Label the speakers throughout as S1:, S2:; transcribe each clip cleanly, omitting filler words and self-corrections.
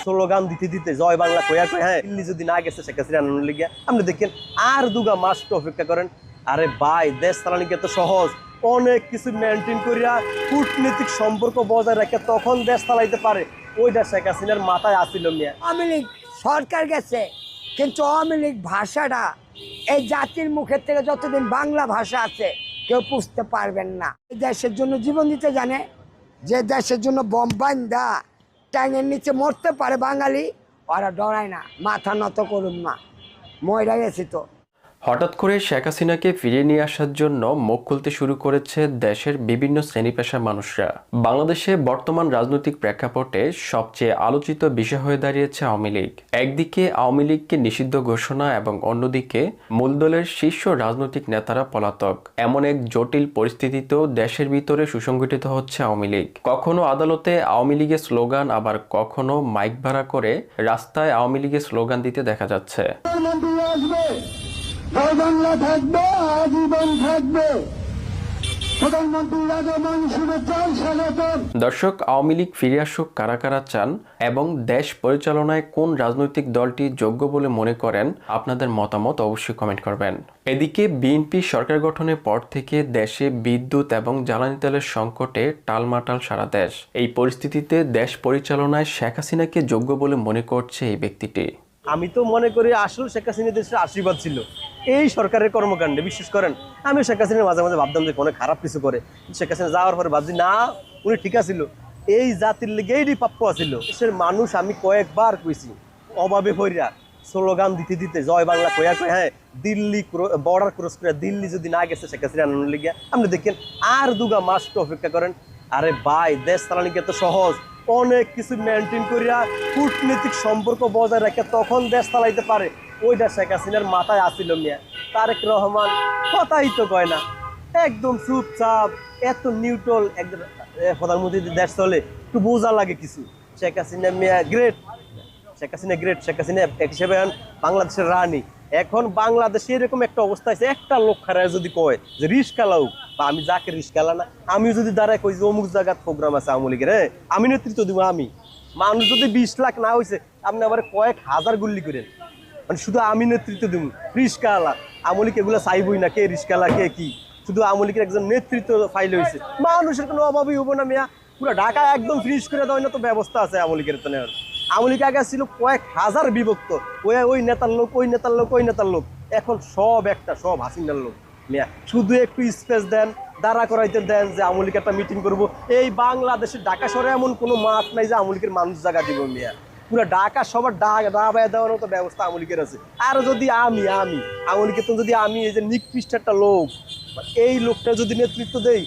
S1: Slogan দিতে দিতে জয় বাংলা কয়া কয় হ্যাঁ দিল্লি যদি না গেছে শেখ হাসিনা আনন্দ লিগিয়া আপনি দেখেন আর দুগা মাস তো অপেক্ষা করেন। আরে ভাই দেশ চালানি তো সহজ, অনেক কিছু মেনটেন করিয়া কূটনীতিক সম্পর্ক বজায় রেখে তখন দেশ চালাইতে পারে, ওইটা শেখ হাসিনার মাথায় আসিল মিয়া।
S2: আওয়ামী লীগ সরকার গেছে কিন্তু আওয়ামী লীগ ভাষাটা এই জাতির মুখের থেকে যতদিন বাংলা ভাষা আছে কেউ বুঝতে পারবেন না। এই দেশের জন্য জীবন দিতে জানে, যে দেশের জন্য বোম্বাইন্দা ট্যাঙের নিচে মরতে পারে বাঙালি, ওরা ডরায় না, মাথা নত করুন না, ময়রা গেছি তো।
S3: হঠাৎ করে শেখ হাসিনাকে ফিরিয়ে নিয়ে আসার জন্য মুখ খুলতে শুরু করেছে দেশের বিভিন্ন শ্রেণী পেশার মানুষরা। বাংলাদেশে বর্তমান রাজনৈতিক প্রেক্ষাপটে সবচেয়ে আলোচিত বিষয় হয়ে দাঁড়িয়েছে আওয়ামী লীগ। একদিকে আওয়ামী লীগকে নিষিদ্ধ ঘোষণা এবং অন্যদিকে মূল দলের শীর্ষ রাজনৈতিক নেতারা পলাতক। এমন এক জটিল পরিস্থিতিতেও দেশের ভিতরে সুসংগঠিত হচ্ছে আওয়ামী লীগ। কখনো আদালতে আওয়ামী লীগের স্লোগান, আবার কখনো মাইক ভাড়া করে রাস্তায় আওয়ামী লীগের স্লোগান দিতে দেখা যাচ্ছে।
S4: বাংলা থাকবে, আজীবন থাকবে।
S3: দর্শক, আওয়ামী লীগ ফিরে আসুক কারা কারা চান এবং দেশ পরিচালনায় কোন রাজনৈতিক দলটি যোগ্য বলে মনে করেন, আপনাদের মতামত অবশ্যই কমেন্ট করবেন। এদিকে বিএনপি সরকার গঠনের পর থেকে দেশে বিদ্যুৎ এবং জ্বালানি তেলের সংকটে টালমাটাল সারা দেশ। এই পরিস্থিতিতে দেশ পরিচালনায় শেখ হাসিনাকে যোগ্য বলে মনে করছে এই ব্যক্তিটি।
S1: আমি তো মনে করি আসলে শেখ হাসিনা দেশের আশীর্বাদ ছিল এই সরকারের কর্মকাণ্ডে। বিশ্বাস করেন আমি শেখ হাসিনার মাঝে মাঝে ভাবতাম যে কোনো খারাপ কিছু করে, শেখ হাসিনা যাওয়ার পরে ভাবছি না উনি ঠিক আছিল, এই জাতির লেগে এই প্রাপ্য আছিল। দেশের মানুষ আমি কয়েকবার কইছি অভাবে হইরা স্লোগান দিতে দিতে জয় বাংলা কয়া কয় হ্যাঁ দিল্লি বর্ডার ক্রস করে দিল্লি যদি না গেছে শেখ হাসিনা আনন্দ লিগিয়া আপনি দেখেন আর দুগা মাস তো অপেক্ষা করেন। আরে ভাই দেশ চালানি তো সহজ, অনেক কিছু মেনটেন করিয়া কূটনীতিক সম্পর্ক বজায় রেখে তখন দেশ চালাইতে পারে, ওইটা শেখ হাসিনার মাথায় আসিল মিয়া। তারেক রহমান কথাই তো কয় না, একদম চুপচাপ, এত নিউট্রাল একদম প্রধানমন্ত্রী দেশ চলে, একটু বোঝা লাগে কিছু। শেখ হাসিনা মিয়া গ্রেট, শেখ হাসিনা গ্রেট, শেখ হাসিনা এক হিসেবে বাংলাদেশের রানী। এখন বাংলাদেশে এরকম একটা অবস্থা আছে, একটা লোক খারায় যদি কয় যে রিস্কা লাউ বা আমি যাকে রিস্কা না, আমি যদি দাঁড়ায় কই যে অমুক জায়গার প্রোগ্রাম আছে আওয়ামী লীগের, হ্যাঁ আমি নেতৃত্ব দিব, আমি মানুষ যদি 20 লাখ না হয়েছে আপনি আবার কয়েক হাজার গুল্লি করেন, মানে শুধু আমি নেতৃত্ব দিব রিস্কা আলা। আওয়ামী লীগ এগুলো চাইবই না কে রিস্কা আলা কে কি, শুধু আওয়ামী লীগের একজন নেতৃত্ব ফাইল হয়েছে, মানুষের কোনো অভাবই হবো না মিয়া। পুরো ঢাকা একদম ফ্রিজ করে দেওয়ার তো ব্যবস্থা আছে আওয়ামী লীগের। তো নেওয়ার আওয়ামী লীগ আগে ছিল কয়েক হাজার বিভক্ত, ওই নেতার লোক ওই নেতার লোক ওই নেতার লোক, এখন সব একটা সব হাসিনার লোক মিয়া। শুধু একটু স্পেস দেন, দাঁড়া করাইতে দেন যে আওয়ামী লীগ একটা মিটিং করবো। এই বাংলাদেশের ঢাকা শহরে এমন কোনো মাঠ নাই যে আওয়ামী লীগের মানুষ জায়গা দিব মিয়া। পুরো ঢাকা সবার ডাবায় দেওয়ার মতো ব্যবস্থা আওয়ামী লীগের আছে। আর যদি আমি আওয়ামী লীগের তো যদি আমি এই যে নিকৃষ্ট একটা লোক, এই লোকটা যদি নেতৃত্ব দেই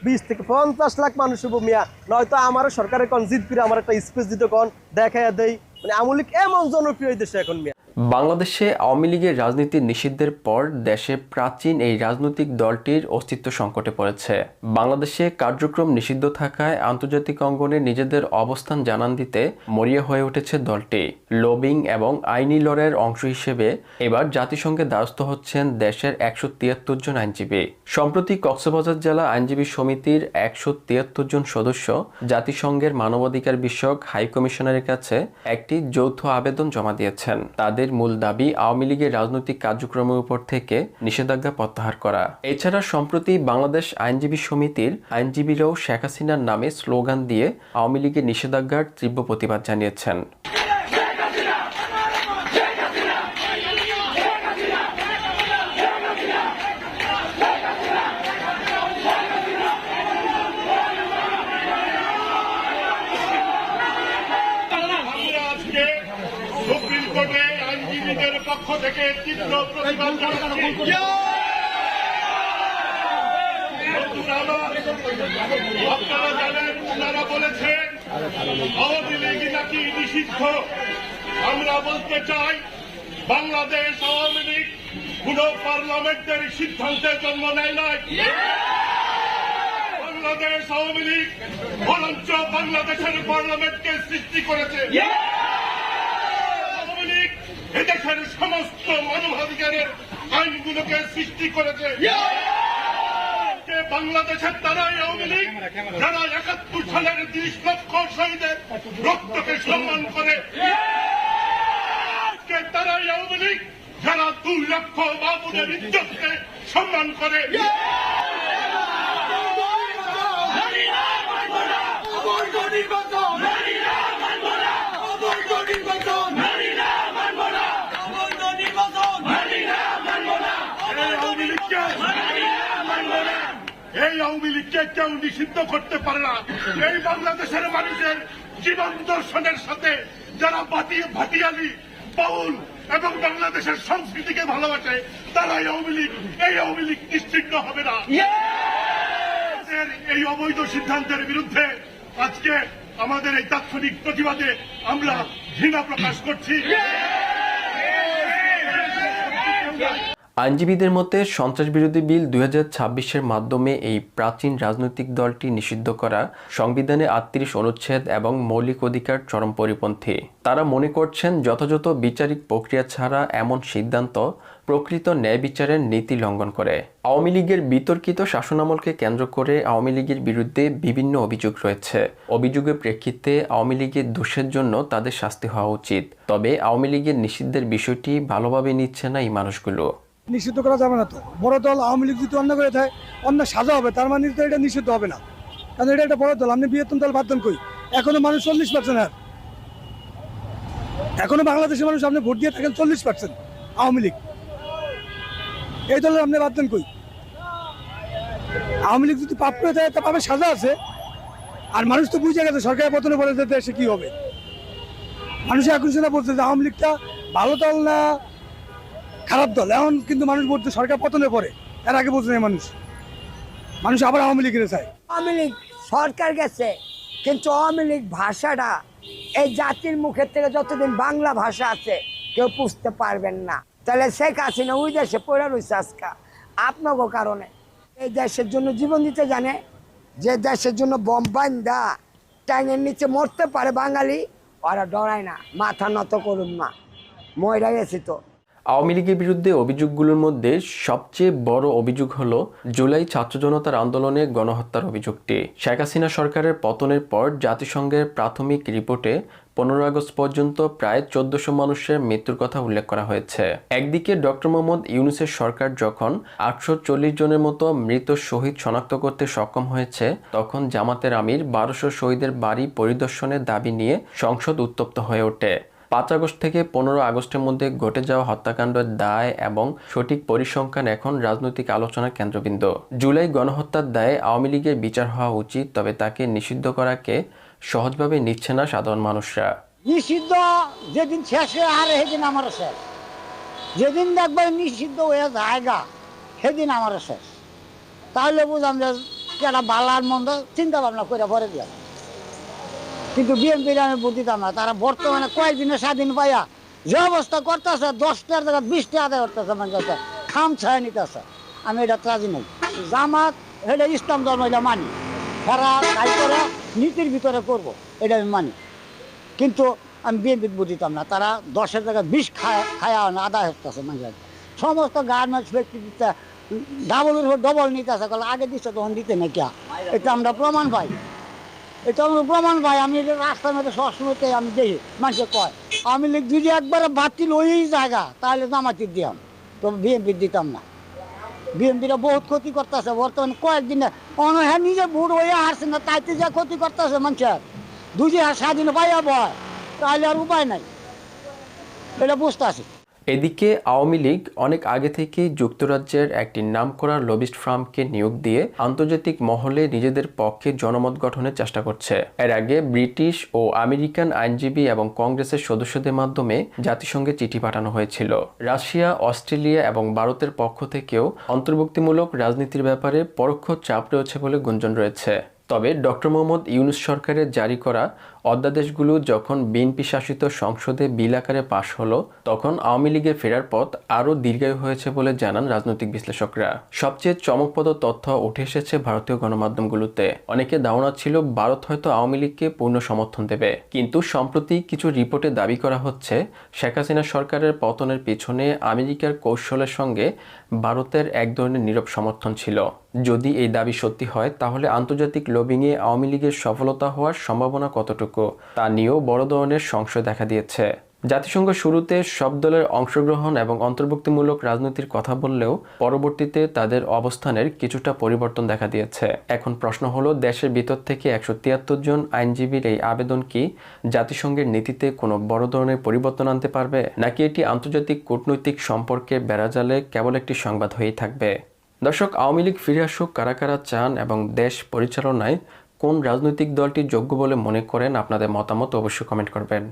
S1: 20 থেকে 50 লাখ মানুষ হবো মিয়া। নয়তো আমারও সরকারের কন জিত করে আমার একটা স্পেস দিতে কন দেখাইয়া দেই, মানে আওয়ামী লীগ এমন জনপ্রিয় দেশে এখন মিয়া।
S3: বাংলাদেশে আওয়ামী লীগের রাজনীতি নিষিদ্ধের পর দেশে প্রাচীন এই রাজনৈতিক দলটির অস্তিত্ব সংকটে পড়েছে। বাংলাদেশে কার্যক্রম নিষিদ্ধ থাকায় আন্তর্জাতিক অঙ্গনে নিজেদের অবস্থান জানান দিতে মরিয়া হয়ে উঠেছে দলটি। লবিং এবং আইনি লড়াইয়ের অংশ হিসেবে এবার জাতিসংঘে দ্বারস্থ হচ্ছেন দেশের 173 জন আইনজীবী। সম্প্রতি কক্সবাজার জেলা আইনজীবী সমিতির 173 জন সদস্য জাতিসংঘের মানবাধিকার বিষয়ক হাই কমিশনারের কাছে একটি যৌথ আবেদন জমা দিয়েছেন। তাদের মূল দাবি আওয়ামী লীগের রাজনৈতিক কার্যক্রমের উপর থেকে নিষেধাজ্ঞা প্রত্যাহার করা। এছাড়া সম্প্রতি বাংলাদেশ আইনজীবী সমিতির আইনজীবীরাও শেখ হাসিনার নামে স্লোগান দিয়ে আওয়ামী লীগের নিষেধাজ্ঞার তীব্র প্রতিবাদ জানিয়েছেন।
S5: সুপ্রিম কোর্টে আইনজীবীদের পক্ষ থেকে তীব্র প্রতিবাদ জানাচ্ছি। আপনারা জানেন ওনারা বলেছেন আওয়ামী লীগ নাকি নিষিদ্ধ। আমরা বলতে চাই বাংলাদেশ আওয়ামী লীগ কোন পার্লামেন্টের সিদ্ধান্তের জন্ম নেয় নাই। বাংলাদেশ আওয়ামী লীগ বরঞ্চ বাংলাদেশের পার্লামেন্টকে সৃষ্টি করেছে। এদেশের সমস্ত মানবাধিকারের আইনগুলোকে সৃষ্টি করেছে। যে বাংলাদেশের তারাই আওয়ামী লীগ যারা ৭১ সালের ৩০ লক্ষ শহীদের রক্তকে সম্মান করে, তারাই আওয়ামী লীগ যারা ২ লক্ষ বাবুদের ইজ্জতকে সম্মান করে। এই আওয়ামী লীগকে কেউ নিষিদ্ধ করতে পারে না। এই বাংলাদেশের মানুষের জীবন দর্শনের সাথে যারা ভাটিয়ালি, বাউল এবং বাংলাদেশের সংস্কৃতিকে ভালোবাসে তারাই আওয়ামী লীগ। এই আওয়ামী লীগ নিশ্চিহ্ন হবে না। এই অবৈধ সিদ্ধান্তের বিরুদ্ধে আজকে আমাদের এই তাৎক্ষণিক প্রতিবাদে আমরা ঘৃণা প্রকাশ করছি।
S3: আইনজীবীদের মতে সন্ত্রাসবিরোধী বিল ২০২৬-এর মাধ্যমে এই প্রাচীন রাজনৈতিক দলটি নিষিদ্ধ করা সংবিধানে ৩৮ অনুচ্ছেদ এবং মৌলিক অধিকার চরম পরিপন্থী। তারা মনে করছেন যথাযথ বিচারিক প্রক্রিয়া ছাড়া এমন সিদ্ধান্ত প্রকৃত ন্যায় বিচারের নীতি লঙ্ঘন করে। আওয়ামী লীগের বিতর্কিত শাসনামলকে কেন্দ্র করে আওয়ামী লীগের বিরুদ্ধে বিভিন্ন অভিযোগ রয়েছে। অভিযোগের প্রেক্ষিতে আওয়ামী লীগের দোষের জন্য তাদের শাস্তি হওয়া উচিত। তবে আওয়ামী লীগের নিষিদ্ধের বিষয়টি ভালোভাবে নিচ্ছে না এই মানুষগুলো।
S6: নিষিদ্ধ করা যাবে না। তো বড় দল আওয়ামী লীগ যদি অন্য করে থাকে অন্য সাজা হবে, তার মানে তো এটা নিষিদ্ধ হবে না, কারণ এটা একটা বড় দল। আপনি বৃহত্তম দল বাদ দেন কই? এখনো মানুষ 40%। আর এখনো বাংলাদেশের মানুষ আপনি ভোট দিয়ে থাকেন 40% আওয়ামী লীগ। এই দলের আপনি বাদ দেন কই? আওয়ামী লীগ যদি পাপ করে থাকে তা পাপের সাজা আছে। আর মানুষ তো বুঝে গেছে সরকারের পতনে পরে যে দেশে কি হবে। মানুষ এখন সেটা বলছে যে আওয়ামী লীগটা ভালো দল না খারাপ দল। এখন কিন্তু মানুষ বলতে সরকার পতনে পরে, এর আগে বলছে মানুষ আবার আওয়ামী লীগের চায়।
S2: আওয়ামী লীগ সরকার গেছে, কিন্তু আওয়ামী লীগ ভাষাটা এই জাতির মুখের থেকে যতদিন বাংলা ভাষা আছে কেউ বুঝতে পারবেন না। তাহলে শেখ হাসিনা ওই দেশে পড়ে রয়েছে আজকা আপনাকে কারণে। এই দেশের জন্য জীবন দিতে জানে, যে দেশের জন্য বোম্বাইন্দা ট্যাঙের নিচে মরতে পারে বাঙালি, ওরা ডরায় না, মাথা নত করুন না, ময়রা গেছি তো।
S3: আওয়ামী লীগের বিরুদ্ধে অভিযোগগুলোর মধ্যে সবচেয়ে বড় অভিযোগ হলো জুলাই ছাত্র জনতার আন্দোলনে গণহত্যার অভিযোগটি। শেখ হাসিনা সরকারের পতনের পর জাতিসংঘের প্রাথমিক রিপোর্টে 15 আগস্ট পর্যন্ত প্রায় 1400 মানুষের মৃত্যুর কথা উল্লেখ করা হয়েছে। একদিকে ডক্টর মোহাম্মদ ইউনূসের সরকার যখন 840 জনের মতো মৃত শহীদ শনাক্ত করতে সক্ষম হয়েছে, তখন জামাতের আমির 1200 শহীদের বাড়ি পরিদর্শনের দাবি নিয়ে সংসদ উত্তপ্ত হয়ে ওঠে। 5 আগস্ট থেকে 15 আগস্টের মধ্যে ঘটে যাওয়া হত্যাকাণ্ডের দায় এবং সঠিক পরিসংখ্যান এখন রাজনৈতিক আলোচনার কেন্দ্রবিন্দু। জুলাই গণহত্যার দায়ে আওয়ামী লীগের বিচার হওয়া উচিত, তবে তাকে নিষিদ্ধ করাকে সহজভাবে নিচ্ছে না সাধারণ মানুষরা।
S7: নিষিদ্ধ যেদিন শেষ হয়ে আর সেদিন আমার শেষ, যেদিন দেখবেন নিষিদ্ধ হয়ে জায়গা সেদিন আমার শেষ। তাহলে বুঝলাম যে একটা বালার মন্দ চিন্তা ভাবনা করে ভরে দিয়া। কিন্তু বিএনপির আমি ভোট দিতাম না। তারা বর্তমানে কয়েকদিনে স্বাধীন পাইয়া যে অবস্থা করতেছে, 10টার জায়গা 20টা আদায় করতেছে, মানে খাম ছায় নিতেছে। আমি এটা রাজি নেই। জামাত এটা ইসলাম ধর্ম, এটা মানি। তারা তাই করে নীতির ভিতরে করবো, এটা আমি মানি। কিন্তু আমি বিএনপির ভোট দিতাম না। তারা 10-এর জায়গায় 20 খায়া আদায় হতেছে। মানে সমস্ত গার্মেন্টস ব্যক্তিত্ব ডাবলের উপর ডবল নিতেছে। আগে দিচ্ছে তখন দিতে না কে, এটা আমরা প্রমাণ পাই। এটা আমরা প্রমাণ পাই। আমি এটা রাস্তার মধ্যে সবসময়তে আমি দেখি মানুষে কয় আওয়ামী লীগ যদি একবারে বাতিল ওই জায়গা তাহলে জামাতির দিতাম, তো বিএনপির দিতাম না। বিএনপিরা বহুত ক্ষতি করতেছে বর্তমানে কয়েকদিনে। হ্যাঁ নিজে ভোট হয়ে হারছে না, তাইতে যা ক্ষতি করতেছে মানুষের। দুজি আর স্বাধীন পাইয়া বয়, তাহলে আর উপায় নাই, এটা বুঝতে আসি।
S3: এদিকে আওয়ামী লীগ অনেক আগে থেকেই যুক্তরাজ্যের একটি নামকরা লবিস্ট ফার্মকে নিয়োগ দিয়ে আন্তর্জাতিক মহলে নিজেদের পক্ষে জনমত গঠনের চেষ্টা করছে। এর আগে ব্রিটিশ ও আমেরিকান আইনজীবী এবং কংগ্রেসের সদস্যদের মাধ্যমে জাতিসংঘে চিঠি পাঠানো হয়েছিল। রাশিয়া, অস্ট্রেলিয়া এবং ভারতের পক্ষ থেকেও অন্তর্ভুক্তিমূলক রাজনীতির ব্যাপারে পরোক্ষ চাপ রয়েছে বলে গুঞ্জন রয়েছে। তবে ডক্টর মোহাম্মদ ইউনূস সরকারের জারি করা অধ্যাদেশগুলো যখন বিএনপি শাসিত সংসদে বিল আকারে পাশ হলো, তখন আওয়ামী লীগের ফেরার পথ আরও দীর্ঘায়ু হয়েছে বলে জানান রাজনৈতিক বিশ্লেষকরা। সবচেয়ে চমকপ্রদ তথ্য উঠে এসেছে ভারতীয় গণমাধ্যমগুলোতে। অনেকে ধারণা ছিল ভারত হয়তো আওয়ামী লীগকে পূর্ণ সমর্থন দেবে, কিন্তু সম্প্রতি কিছু রিপোর্টে দাবি করা হচ্ছে শেখ হাসিনা সরকারের পতনের পেছনে আমেরিকার কৌশলের সঙ্গে ভারতের এক ধরনের নীরব সমর্থন ছিল। যদি এই দাবি সত্যি হয়, তাহলে আন্তর্জাতিক লবিংয়ে আওয়ামী লীগের সফলতা হওয়ার সম্ভাবনা কতটুকু তা নিয়েও বড় ধরনের সংশয় দেখা দিয়েছে। জাতিসংঘ শুরুতে সব দলের অংশগ্রহণ এবং অন্তর্ভুক্তিমূলক রাজনীতির কথা বললেও পরবর্তীতে তাদের অবস্থানের কিছুটা পরিবর্তন দেখা দিয়েছে। এখন প্রশ্ন হলো, দেশের ভিতর থেকে 173 জন আইনজীবীর এই আবেদন কি জাতিসংঘের নীতিতে কোনো বড় ধরনের পরিবর্তন আনতে পারবে, নাকি এটি আন্তর্জাতিক কূটনৈতিক সম্পর্কে বেড়াজালে কেবল একটি সংবাদ হয়েই থাকবে? দর্শক, আওয়ামী লীগ ফিরে আসুক কারা কারা চান এবং দেশ পরিচালনায় কোন রাজনৈতিক দলটি যোগ্য বলে মনে করেন, আপনাদের মতামত অবশ্যই কমেন্ট করবেন।